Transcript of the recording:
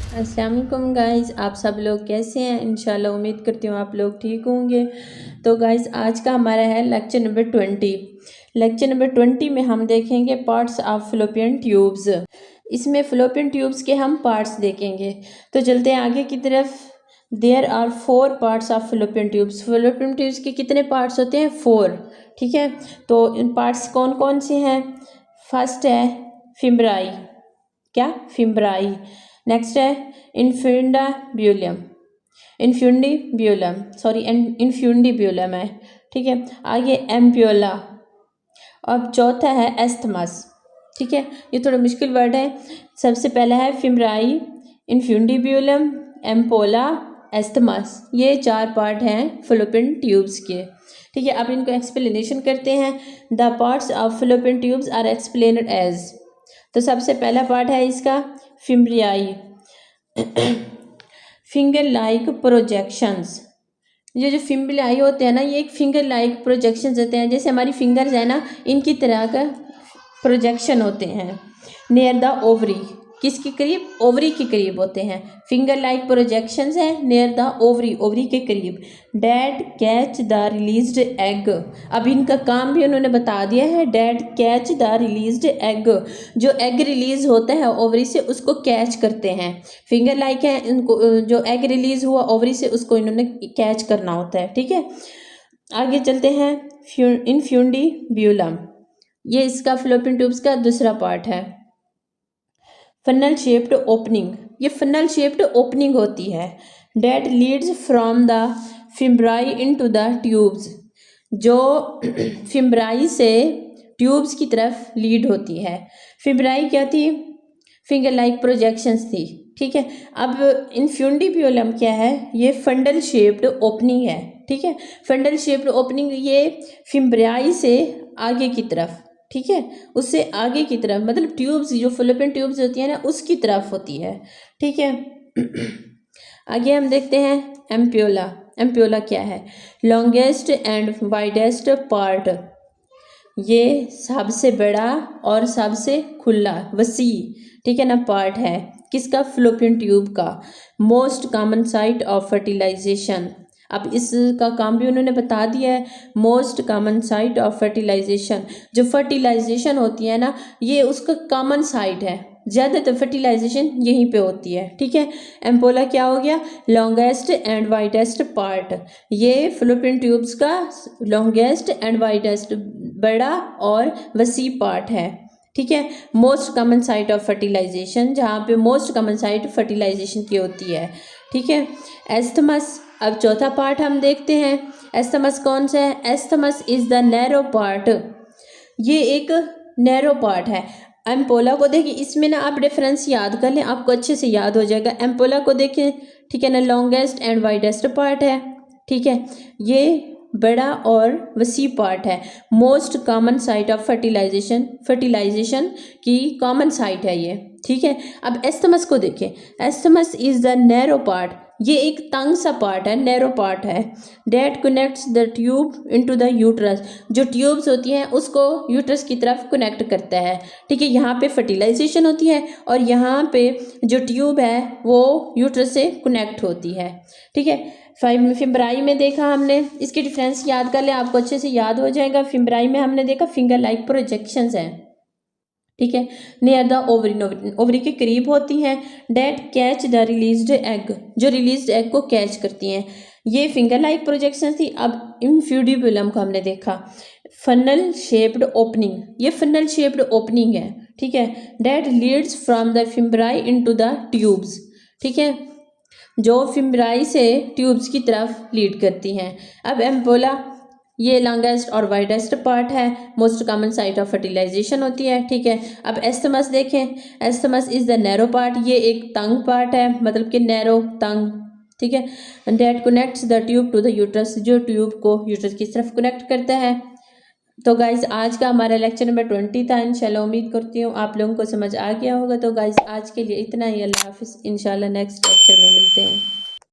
अस्सलाम वालेकुम गाइस, आप सब लोग कैसे हैं। इंशाल्लाह उम्मीद करती हूँ आप लोग ठीक होंगे। तो गाइस आज का हमारा है लेक्चर नंबर 20। लेक्चर नंबर 20 में हम देखेंगे पार्ट्स ऑफ फ़्लोपियन ट्यूब्स। इसमें फ़्लोपियन ट्यूब्स के हम पार्ट्स देखेंगे। तो चलते हैं आगे की तरफ। There are 4 parts of fallopian tubes. Fallopian tubes के कितने पार्ट्स होते हैं? 4। ठीक है, तो इन पार्ट्स कौन कौन से हैं? फर्स्ट है फिम्ब्राई। क्या? फिम्ब्राई। नेक्स्ट है इन्फ्यूंडाब्यूलम। इन्फ्यूंडिब्यूलम है। ठीक है, आगे एम्प्योला। अब चौथा है एस्थमस। ठीक है, ये थोड़ा मुश्किल वर्ड है। सबसे पहला है फिम्ब्राई, इन्फ्यूंडिब्यूलम, एम्पोला, एस्थमस। ये 4 पार्ट हैं फ़्लोपियन ट्यूब्स के। ठीक है, अब इनको एक्सप्लेनेशन करते हैं। The parts of fallopian tubes are explained as. तो सबसे पहला पार्ट है इसका फिम्ब्रियाई, फिंगर लाइक प्रोजेक्शंस। ये जो फिम्ब्रियाई होते हैं ना, ये एक फिंगर लाइक प्रोजेक्शंस होते हैं, जैसे हमारी फिंगर्स है ना, इनकी तरह का प्रोजेक्शन होते हैं। नियर द ओवरी, किसके करीब? ओवरी के करीब होते हैं। फिंगर लाइक प्रोजेक्शंस है नियर द ओवरी, ओवरी के करीब। Dad catch the released egg. अब इनका काम भी उन्होंने बता दिया है। Dad catch the released egg, जो एग रिलीज होता है ओवरी से उसको कैच करते हैं। फिंगर लाइक है, इनको जो एग रिलीज हुआ ओवरी से उसको इन्होंने कैच करना होता है। ठीक है, आगे चलते हैं। इन्फ्यूंडिब्यूलम, ये इसका फ़्लोपियन ट्यूब्स का दूसरा पार्ट है। फनल शेप्ड ओपनिंग, ये फनल शेप्ड ओपनिंग होती है। That leads from the fimbriae into the tubes, जो फिम्ब्राई से ट्यूब्स की तरफ लीड होती है। फिम्ब्राई क्या थी? फिंगर लाइक प्रोजेक्शंस थी। ठीक है, अब इन्फ्यूंडिब्यूलम क्या है? ये फंडल शेप्ड ओपनिंग है। ठीक है, फंडल शेप्ड ओपनिंग ये फिम्ब्राई से आगे की तरफ, ठीक है, उससे आगे की तरफ, मतलब ट्यूब्स, जो फ़्लोपियन ट्यूब्स होती है ना, उसकी तरफ होती है। ठीक है, आगे हम देखते हैं एम्प्योला। एम्प्योला क्या है? लॉन्गेस्ट एंड वाइडेस्ट पार्ट, ये सबसे बड़ा और सबसे खुला, वसी, ठीक है ना, पार्ट है किसका? फ़्लोपियन ट्यूब का। Most common site of fertilisation, अब इसका काम भी उन्होंने बता दिया है। Most common site of fertilisation, जो फर्टिलाइजेशन होती है ना, ये उसका कॉमन साइट है, ज़्यादातर फर्टिलाइजेशन यहीं पे होती है। ठीक है, एम्पोला क्या हो गया? लॉन्गेस्ट एंड वाइडेस्ट पार्ट, ये फ़्लोपियन ट्यूब्स का लॉन्गेस्ट एंड वाइडेस्ट, बड़ा और वसी पार्ट है। ठीक है, most common site of fertilisation, जहाँ पे मोस्ट कॉमन साइट फर्टिलाइजेशन की होती है। ठीक है, एस्थमस। अब चौथा पार्ट हम देखते हैं। एस्थमस कौन सा है? Isthmus is the narrow part, ये एक नैरो पार्ट है। एम्पोला को देखिए, इसमें ना आप रेफरेंस याद कर लें, आपको अच्छे से याद हो जाएगा। एम्पोला को देखें, ठीक है ना, लॉन्गेस्ट एंड वाइडेस्ट पार्ट है। ठीक है, ये बड़ा और वसी पार्ट है। Most common site of fertilisation, fertilisation की कॉमन साइट है ये। ठीक है, अब एस्थमस को देखें। Isthmus is the narrow part, ये एक तंग सा पार्ट है, नैरो पार्ट है। That connects the tube into the uterus, जो ट्यूब्स होती हैं उसको यूट्रस की तरफ कनेक्ट करता है। ठीक है, यहाँ पे फर्टिलाइजेशन होती है और यहाँ पे जो ट्यूब है वो यूट्रस से कनेक्ट होती है। ठीक है, फिम्ब्राई में देखा हमने, इसके डिफरेंस याद कर ले, आपको अच्छे से याद हो जाएगा। फिम्ब्राई में हमने देखा फिंगर लाइक प्रोजेक्शंस हैं। ठीक है, नियर द ओवरी, ओवरी के करीब होती हैं। That catch the released egg, जो रिलीज्ड एग को कैच करती हैं। ये फिंगर लाइक प्रोजेक्शन थी। अब इन्फ्यूंडिब्यूलम को हमने देखा, फनल शेप्ड ओपनिंग, ये फनल शेप्ड ओपनिंग है। ठीक है, that leads from the fimbriae into the tubes, ठीक है, जो फिम्ब्राई से ट्यूब्स की तरफ लीड करती हैं। अब एम्पोला, ये लॉन्गेस्ट और वाइडेस्ट पार्ट है, most common site of fertilisation होती है। ठीक है, अब एस्थमस देखें। Isthmus is the narrow part, ये एक तंग पार्ट है, मतलब कि नैरो, तंग। ठीक है, that connects the tube to the uterus, जो ट्यूब को यूट्रस की तरफ कनेक्ट करता है। तो गाइज आज का हमारा लेक्चर नंबर 20 था। इंशाल्लाह उम्मीद करती हूँ आप लोगों को समझ आ गया होगा। तो गाइज आज के लिए इतना ही। अल्लाह हाफिज़, इंशाल्लाह नेक्स्ट लेक्चर में मिलते हैं।